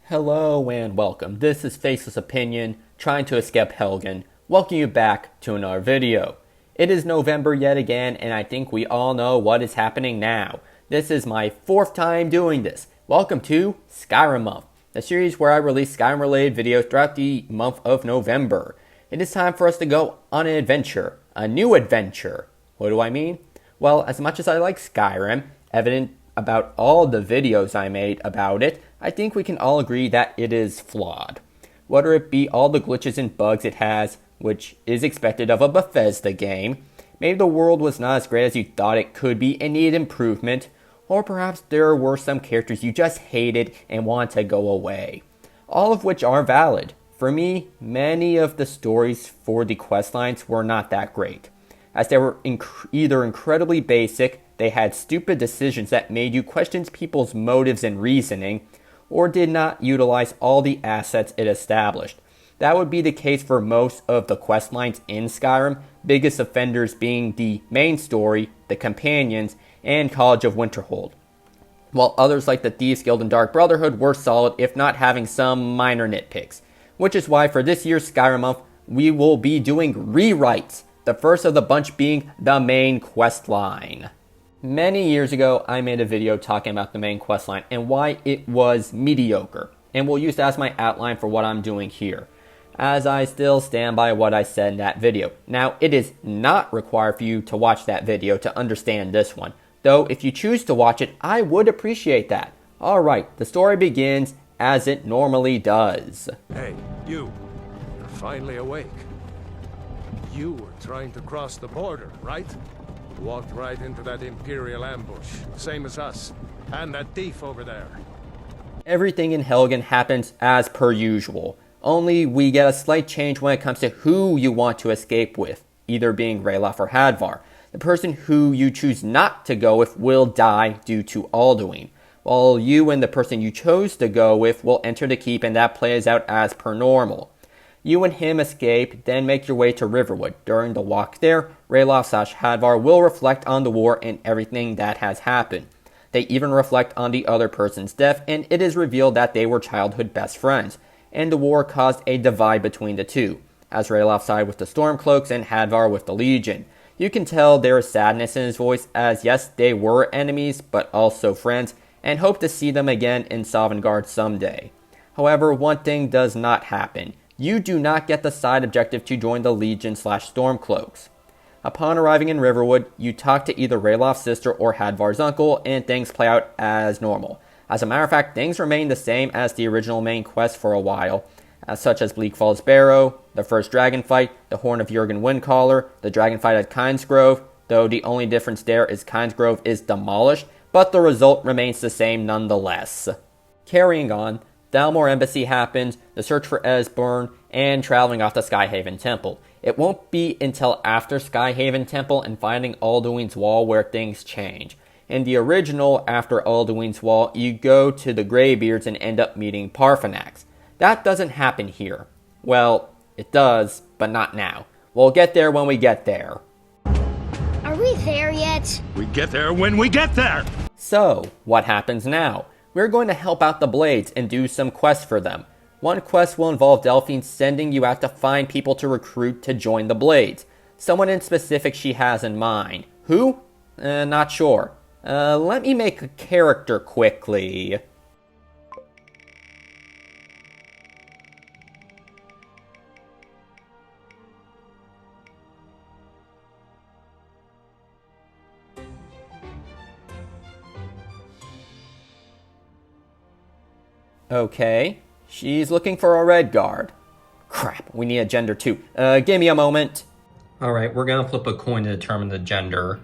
Hello and welcome. This is Faceless Opinion, trying to escape Helgen. Welcome you back to another video. It is November yet again, and I think we all know what is happening now. This is my fourth time doing this. Welcome to Skyrim Month, the series where I release Skyrim-related videos throughout the month of November. It is time for us to go on an adventure, a new adventure. What do I mean? Well, as much as I like Skyrim, evident about all the videos I made about it, I think we can all agree that it is flawed. Whether it be all the glitches and bugs it has, which is expected of a Bethesda game, maybe the world was not as great as you thought it could be and needed improvement, or perhaps there were some characters you just hated and wanted to go away. All of which are valid. For me, many of the stories for the questlines were not that great, as they were either incredibly basic, they had stupid decisions that made you question people's motives and reasoning, or did not utilize all the assets it established. That would be the case for most of the questlines in Skyrim, biggest offenders being the main story, the companions, and College of Winterhold. While others like the Thieves Guild and Dark Brotherhood were solid, if not having some minor nitpicks. Which is why for this year's Skyrim month, we will be doing rewrites, the first of the bunch being the main questline. Many years ago, I made a video talking about the main questline and why it was mediocre, and we'll use that as my outline for what I'm doing here, as I still stand by what I said in that video. Now, it is not required for you to watch that video to understand this one, though if you choose to watch it, I would appreciate that. Alright, the story begins as it normally does. Hey, you're finally awake. You were trying to cross the border, right? Walked right into that Imperial ambush, same as us, and that thief over there. Everything in Helgen happens as per usual, only we get a slight change when it comes to who you want to escape with, either being Ralof or Hadvar. The person who you choose not to go with will die due to Alduin, while you and the person you chose to go with will enter the keep, and that plays out as per normal. You and him escape, then make your way to Riverwood. During the walk there, Ralof/Hadvar will reflect on the war and everything that has happened. They even reflect on the other person's death, and it is revealed that they were childhood best friends, and the war caused a divide between the two, as Ralof sided with the Stormcloaks and Hadvar with the Legion. You can tell there is sadness in his voice, as yes, they were enemies, but also friends, and hope to see them again in Sovngarde someday. However, one thing does not happen. You do not get the side objective to join the Legion/Stormcloaks. Upon arriving in Riverwood, you talk to either Ralof's sister or Hadvar's uncle, and things play out as normal. As a matter of fact, things remain the same as the original main quest for a while, such as Bleak Falls Barrow, the first dragon fight, the Horn of Jurgen Windcaller, the dragon fight at Kynesgrove, though the only difference there is Kynesgrove is demolished, but the result remains the same nonetheless. Carrying on, Thalmor Embassy happens, the search for Esbern, and traveling off to Skyhaven Temple. It won't be until after Skyhaven Temple and finding Alduin's Wall where things change. In the original, after Alduin's Wall, you go to the Greybeards and end up meeting Parthenax. That doesn't happen here. Well, it does, but not now. We'll get there when we get there. Are we there yet? We get there when we get there! So, what happens now? We're going to help out the Blades and do some quests for them. One quest will involve Delphine sending you out to find people to recruit to join the Blades. Someone in specific she has in mind. Who? Not sure. Let me make a character quickly. Okay, she's looking for a red guard. Crap, we need a gender too. Give me a moment. Alright, we're gonna flip a coin to determine the gender.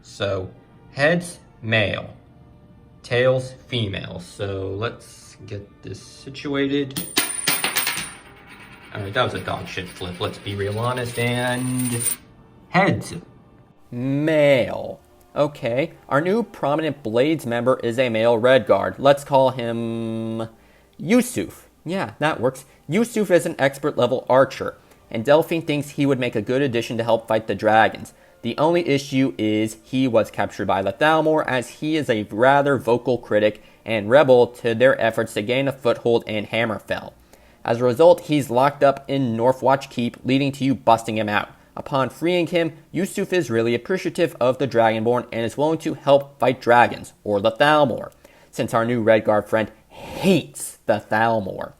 So, heads, male. Tails, female. So, let's get this situated. Alright, that was a dog shit flip, let's be real honest, and... heads. Male. Okay, our new prominent Blades member is a male Red Guard. Let's call him... Yusuf. Yeah, that works. Yusuf is an expert level archer, and Delphine thinks he would make a good addition to help fight the dragons. The only issue is he was captured by the Thalmor, as he is a rather vocal critic and Rebel to their efforts to gain a foothold in Hammerfell. As a result, he's locked up in Northwatch Keep, leading to you busting him out. Upon freeing him, Yusuf is really appreciative of the Dragonborn and is willing to help fight dragons, or the Thalmor, since our new Redguard friend hates the Thalmor.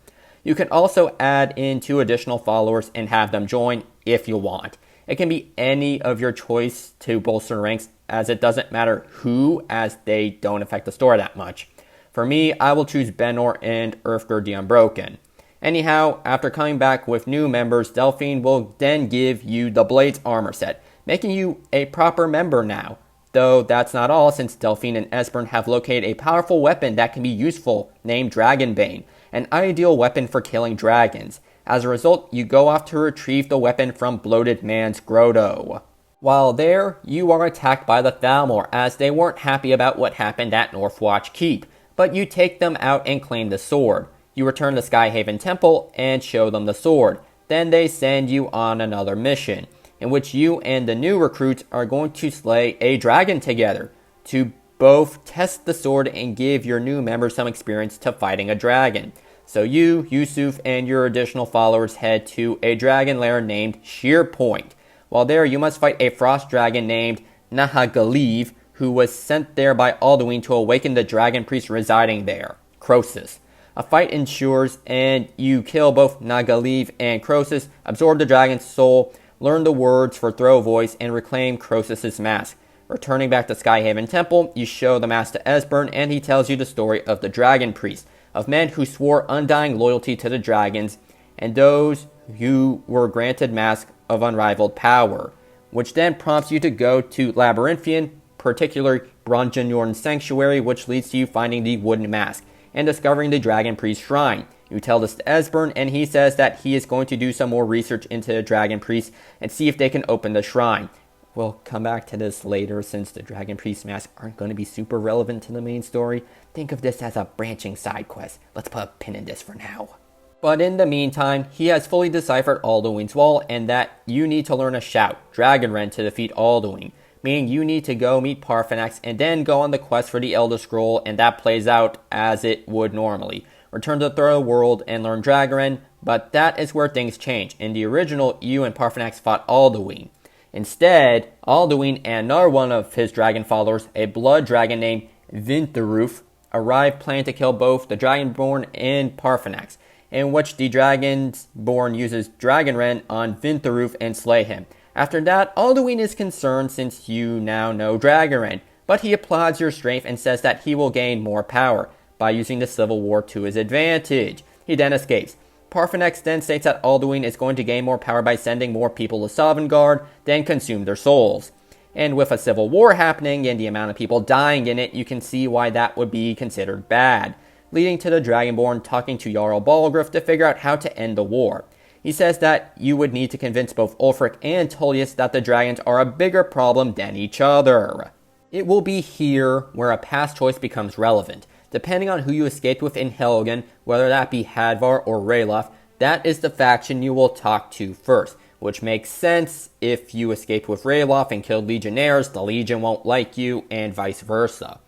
You can also add in 2 additional followers and have them join if you want. It can be any of your choice to bolster ranks, as it doesn't matter who, as they don't affect the story that much. For me, I will choose Benor and Urfgerd the Unbroken. Anyhow, after coming back with new members, Delphine will then give you the Blades armor set, making you a proper member now. Though that's not all, since Delphine and Esbern have located a powerful weapon that can be useful, named Dragonbane, an ideal weapon for killing dragons. As a result, you go off to retrieve the weapon from Bloated Man's Grotto. While there, you are attacked by the Thalmor, as they weren't happy about what happened at Northwatch Keep, but you take them out and claim the sword. You return to Skyhaven Temple and show them the sword. Then they send you on another mission, in which you and the new recruits are going to slay a dragon together, to both test the sword and give your new members some experience to fighting a dragon. So you, Yusuf, and your additional followers head to a dragon lair named Sheer Point. While there, you must fight a frost dragon named Nahagaliv, who was sent there by Alduin to awaken the dragon priest residing there, Croesus. A fight ensures, and you kill both Nagaliv and Croesus, absorb the dragon's soul, learn the words for Throw Voice, and reclaim Croesus' mask. Returning back to Skyhaven Temple, you show the mask to Esbern, and he tells you the story of the dragon priest, of men who swore undying loyalty to the dragons, and those who were granted masks of unrivaled power, which then prompts you to go to Labyrinthian, particularly Bronjorn's Sanctuary, which leads to you finding the wooden mask and discovering the Dragon Priest Shrine. You tell this to Esbern, and he says that he is going to do some more research into the Dragon Priest and see if they can open the shrine. We'll come back to this later, since the Dragon Priest masks aren't going to be super relevant to the main story. Think of this as a branching side quest. Let's put a pin in this for now. But in the meantime, he has fully deciphered Alduin's Wall, and that you need to learn a shout, Dragonrend, to defeat Alduin, meaning you need to go meet Parthenax and then go on the quest for the Elder Scroll, and that plays out as it would normally. Return to the Third World and learn Dragonrend, but that is where things change. In the original, you and Parthenax fought Alduin. Instead, Alduin and another one of his dragon followers, a blood dragon named Vintharuf, arrived planning to kill both the Dragonborn and Parthenax, in which the Dragonborn uses Dragonrend on Vintharuf and slay him. After that, Alduin is concerned since you now know Dragonrend, but he applauds your strength and says that he will gain more power by using the Civil War to his advantage. He then escapes. Parthenax then states that Alduin is going to gain more power by sending more people to Sovngarde, then consume their souls. And with a civil war happening and the amount of people dying in it, you can see why that would be considered bad, leading to the Dragonborn talking to Jarl Balgruuf to figure out how to end the war. He says that you would need to convince both Ulfric and Tullius that the dragons are a bigger problem than each other. It will be here where a past choice becomes relevant. Depending on who you escaped with in Helgen, whether that be Hadvar or Ralof, that is the faction you will talk to first, which makes sense. If you escaped with Ralof and killed Legionnaires, the Legion won't like you, and vice versa.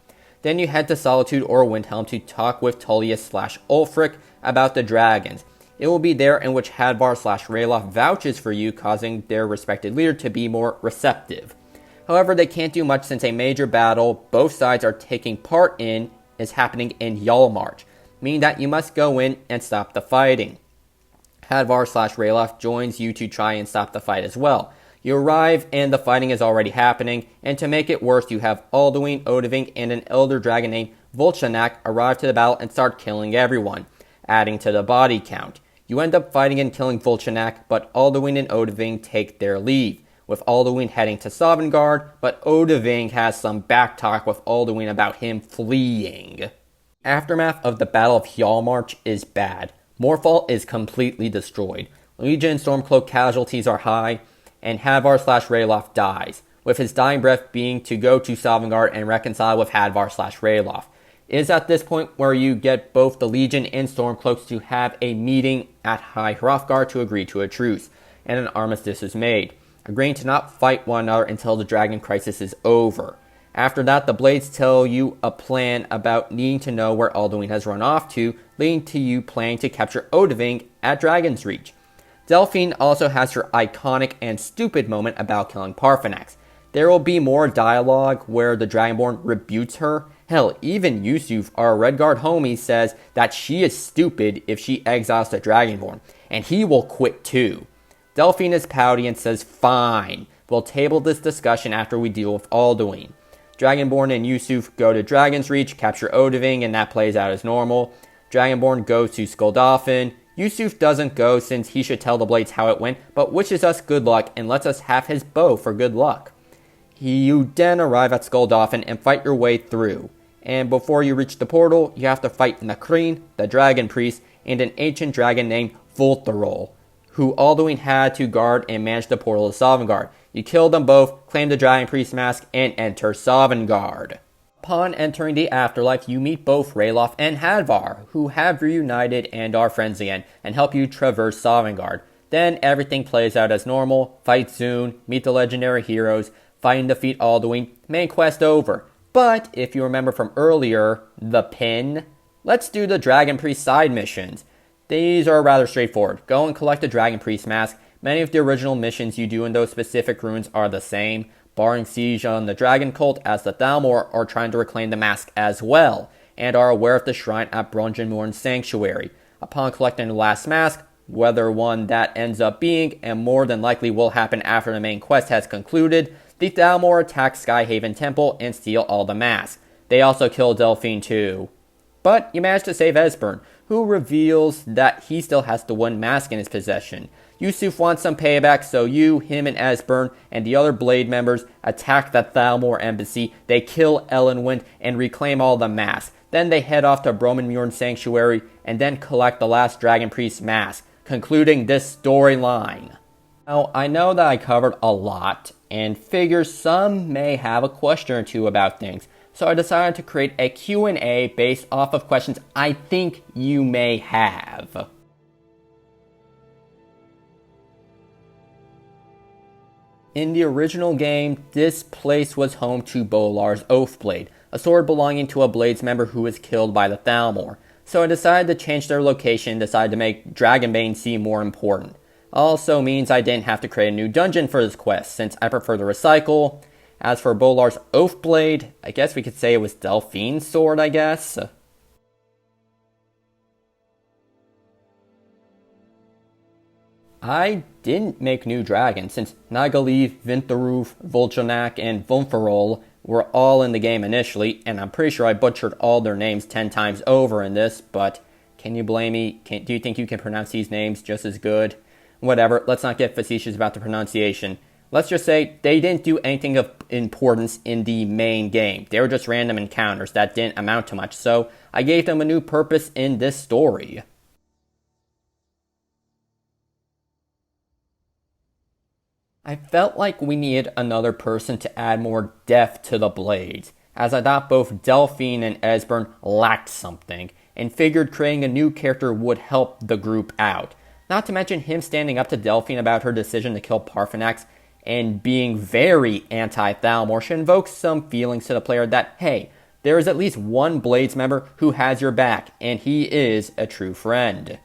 Then you head to Solitude or Windhelm to talk with Tullius/Ulfric about the dragons. It will be there in which Hadvar/Ralof vouches for you, causing their respected leader to be more receptive. However, they can't do much since a major battle both sides are taking part in is happening in Yalmarch, meaning that you must go in and stop the fighting. Hadvar/Ralof joins you to try and stop the fight as well. You arrive and the fighting is already happening, and to make it worse, you have Alduin, Odahviing, and an elder dragon named Volchanak arrive to the battle and start killing everyone, adding to the body count. You end up fighting and killing Volchanak, but Alduin and Odahviing take their leave, with Alduin heading to Sovngarde, but Odahviing has some backtalk with Alduin about him fleeing. Aftermath of the Battle of Hjalmarch is bad. Morfall is completely destroyed. Legion Stormcloak casualties are high, and Hadvar/Ralof dies, with his dying breath being to go to Sovngarde and reconcile with Hadvar/Ralof. It is at this point where you get both the Legion and Stormcloaks to have a meeting at High Hrothgar to agree to a truce, and an armistice is made, agreeing to not fight one another until the Dragon Crisis is over. After that, the Blades tell you a plan about needing to know where Alduin has run off to, leading to you planning to capture Odahviing at Dragon's Reach. Delphine also has her iconic and stupid moment about killing Parthenax. There will be more dialogue where the Dragonborn rebukes her. Hell, even Yusuf, our Redguard homie, says that she is stupid if she exiles the Dragonborn, and he will quit too. Delphine is pouty and says, fine, we'll table this discussion after we deal with Alduin. Dragonborn and Yusuf go to Dragon's Reach, capture Odahviing, and that plays out as normal. Dragonborn goes to Skuldafn. Yusuf doesn't go since he should tell the Blades how it went, but wishes us good luck and lets us have his bow for good luck. You then arrive at Skuldafn and fight your way through. And before you reach the portal, you have to fight Nakreen, the Dragon Priest, and an ancient dragon named Voltharol, who Alduin had to guard and manage the portal to Sovngarde. You kill them both, claim the Dragon Priest mask, and enter Sovngarde. Upon entering the afterlife, you meet both Ralof and Hadvar, who have reunited and are friends again, and help you traverse Sovngarde. Then everything plays out as normal, fight Zune, meet the legendary heroes, fight and defeat Alduin, main quest over. But, if you remember from earlier, the pin, let's do the Dragon Priest side missions. These are rather straightforward. Go and collect the Dragon Priest mask. Many of the original missions you do in those specific runes are the same, barring siege on the Dragon Cult, as the Thalmor are trying to reclaim the mask as well, and are aware of the shrine at Brunjamorn's Sanctuary. Upon collecting the last mask, whether one that ends up being, and more than likely will happen after the main quest has concluded, the Thalmor attack Skyhaven Temple and steal all the masks. They also kill Delphine too. But you manage to save Esbern, who reveals that he still has the one mask in his possession. Yusuf wants some payback, so you, him, and Esbern, and the other Blade members attack the Thalmor embassy. They kill Elenwind and reclaim all the masks. Then they head off to Bromamjorn's Sanctuary and then collect the last Dragon Priest mask, concluding this storyline. Now, I know that I covered a lot, and figure some may have a question or two about things, so I decided to create a Q&A based off of questions I think you may have. In the original game, this place was home to Bolar's Oathblade, a sword belonging to a Blades member who was killed by the Thalmor. So I decided to change their location and decided to make Dragonbane seem more important. Also means I didn't have to create a new dungeon for this quest, since I prefer to recycle. As for Bolar's Oathblade, I guess we could say it was Delphine's sword, I guess. I didn't make new dragons, since Nagaliv, Vintharuf, Volchanak, and Vunfarol were all in the game initially, and I'm pretty sure I butchered all their names 10 times over in this, but can you blame me? Do you think you can pronounce these names just as good? Whatever, let's not get facetious about the pronunciation. Let's just say they didn't do anything of importance in the main game. They were just random encounters that didn't amount to much, so I gave them a new purpose in this story. I felt like we needed another person to add more depth to the Blades, as I thought both Delphine and Esbern lacked something, and figured creating a new character would help the group out. Not to mention him standing up to Delphine about her decision to kill Parthenax and being very anti-Thalmor should invoke some feelings to the player that, hey, there is at least one Blades member who has your back, and he is a true friend.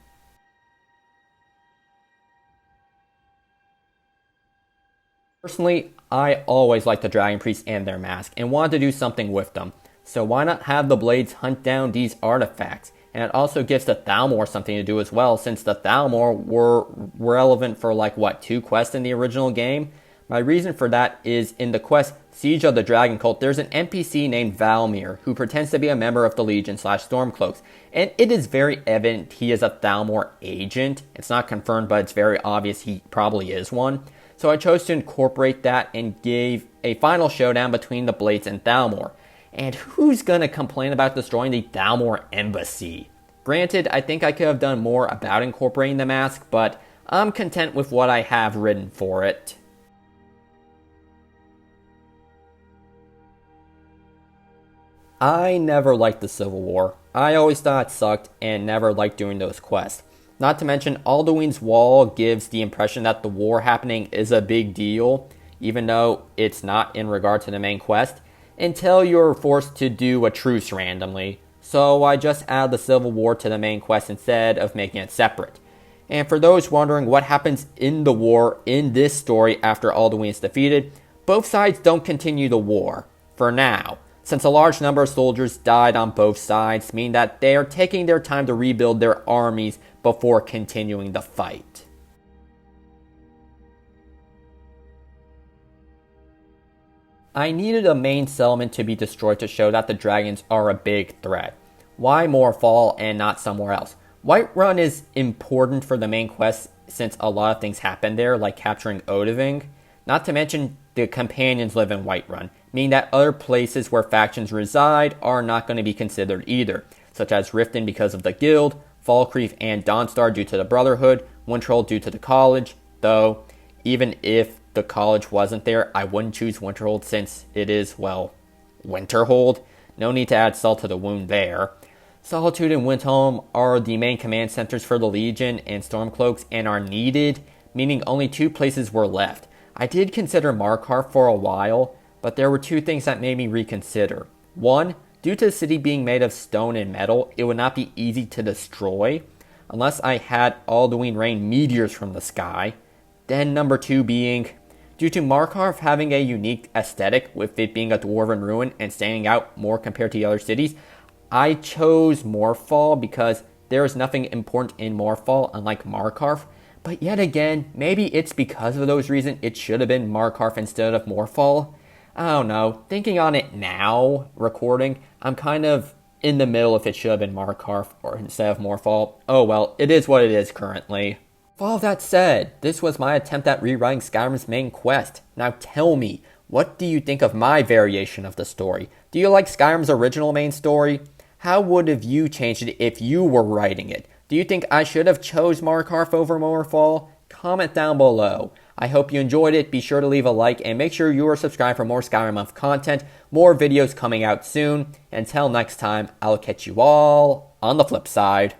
Personally, I always liked the Dragon Priests and their mask, and wanted to do something with them. So why not have the Blades hunt down these artifacts? And it also gives the Thalmor something to do as well, since the Thalmor were relevant for 2 quests in the original game. My reason for that is in the quest Siege of the Dragon Cult, there's an NPC named Valmir who pretends to be a member of the Legion / Stormcloaks, and it is very evident he is a Thalmor agent. It's not confirmed, but it's very obvious he probably is one. So I chose to incorporate that and gave a final showdown between the Blades and Thalmor. And who's gonna complain about destroying the Thalmor embassy? Granted, I think I could have done more about incorporating the mask, but I'm content with what I have written for it. I never liked the Civil War. I always thought it sucked and never liked doing those quests. Not to mention, Alduin's Wall gives the impression that the war happening is a big deal, even though it's not in regard to the main quest. until you're forced to do a truce randomly. So I just added the Civil War to the main quest instead of making it separate. And for those wondering what happens in the war in this story after Alduin is defeated, both sides don't continue the war, for now, since a large number of soldiers died on both sides, meaning that they are taking their time to rebuild their armies before continuing the fight. I needed a main settlement to be destroyed to show that the dragons are a big threat. Why Morefall and not somewhere else? Whiterun is important for the main quest since a lot of things happen there, like capturing Odahviing. Not to mention the companions live in Whiterun, meaning that other places where factions reside are not going to be considered either, such as Riften because of the guild, Falkreath and Dawnstar due to the Brotherhood, Winterhold due to the college, though even if the college wasn't there, I wouldn't choose Winterhold since it is, well, Winterhold. No need to add salt to the wound there. Solitude and Windhelm are the main command centers for the Legion and Stormcloaks and are needed, meaning only 2 places were left. I did consider Markarth for a while, but there were 2 things that made me reconsider. 1, due to the city being made of stone and metal, it would not be easy to destroy, unless I had Alduin rain meteors from the sky. Then number 2 being, due to Markarth having a unique aesthetic with it being a dwarven ruin and standing out more compared to the other cities, I chose Morefall because there is nothing important in Morefall unlike Markarth. But yet again, maybe it's because of those reasons it should have been Markarth instead of Morefall. I don't know. Thinking on it now, recording, I'm kind of in the middle if it should have been Markarth or instead of Morefall. Oh well, it is what it is currently. With all that said, this was my attempt at rewriting Skyrim's main quest. Now tell me, what do you think of my variation of the story? Do you like Skyrim's original main story? How would have you changed it if you were writing it? Do you think I should have chose Markarth over Morefall? Comment down below. I hope you enjoyed it. Be sure to leave a like and make sure you are subscribed for more Skyrim month content. More videos coming out soon. Until next time, I'll catch you all on the flip side.